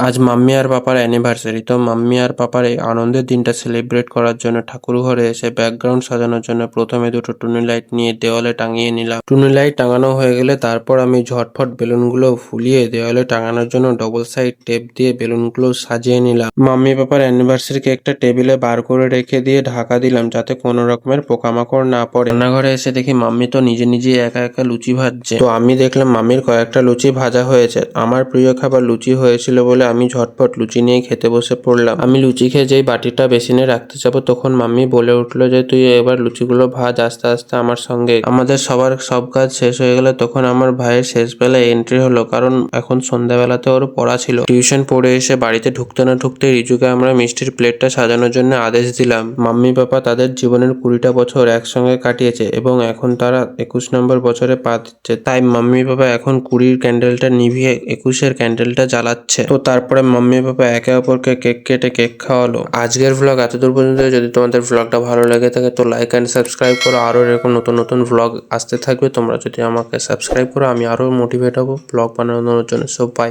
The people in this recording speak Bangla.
আজ মাম্মি আর পাপার অ্যানিভার্সারি, তো মাম্মি আর পাপার এই আনন্দের দিনটা সেলিব্রেট করার জন্য ঠাকুর ঘরে এসে ব্যাকগ্রাউন্ড সাজানোর জন্য প্রথমে দুটো টুনি লাইট নিয়ে দেওয়ালে টাঙিয়ে নিলাম। টুনি লাইট টাঙানো হয়ে গেলে তারপর আমি ঝটফট বেলুনগুলো ফুলিয়ে দেওয়ালে টাঙানোর জন্য ডবল সাইড টেপ দিয়ে বেলুনগুলো সাজিয়ে নিলাম। মাম্মি পাপার অ্যানিভার্সারি কেকটা টেবিলে বার করে রেখে দিয়ে ঢাকা দিলাম যাতে কোনো রকমের পোকামাকড় না পড়ে। রান্নাঘরে এসে দেখি মাম্মি তো নিজে নিজে একা একা লুচি ভাজছে, তো আমি দেখলাম মাম্মির কয়েকটা লুচি ভাজা হয়েছে। আমার প্রিয় খাবার লুচি হয়েছিল বলে আমি ঝটপট লুচি নিয়ে খেতে বসে পড়লাম। আমি লুচি খেয়ে যেই বাটিটা বেসিনে রাখতে যাবো তখন মাম্মি বলে উঠলো যে তুই এবার লুচিগুলো ভাজ আস্তে আস্তে আমার সঙ্গে। আমাদের সবার সব কাজ শেষ হয়ে গেলে তখন আমার ভাইয়ের শেষ বেলায় এন্ট্রি হলো, কারণ এখন সন্ধ্যাবেলাতে ওর পড়া ছিল। টিউশন পড়ে এসে বাড়িতে ঢুকতে না ঢুকতে রিজুকে আমরা মিষ্টির প্লেটটা সাজানোর জন্য আদেশ দিলাম। মাম্মি পাপা তাদের জীবনের 20টা বছর একসঙ্গে কাটিয়েছে এবং এখন তারা 21 নম্বর বছরে পা দিচ্ছে, তাই মাম্মি পাপা এখন 20-র ক্যান্ডেলটা নিভিয়ে 21-এর ক্যান্ডেলটা জ্বালাচ্ছে। তো তারপরে মাম্মি পাপা একে অপরকে কেক কেটে কেক খাওয়ালো। আজকের ভ্লগ এতদূর পর্যন্ত। যদি তোমাদের ভ্লগটা ভালো লেগে থাকে তো লাইক অ্যান্ড সাবস্ক্রাইব করো। আরও এরকম নতুন নতুন ভ্লগ আসতে থাকবে। তোমরা যদি আমাকে সাবস্ক্রাইব করো আমি আরও মোটিভেট হবো ভ্লগ বানানোর জন্য। So by.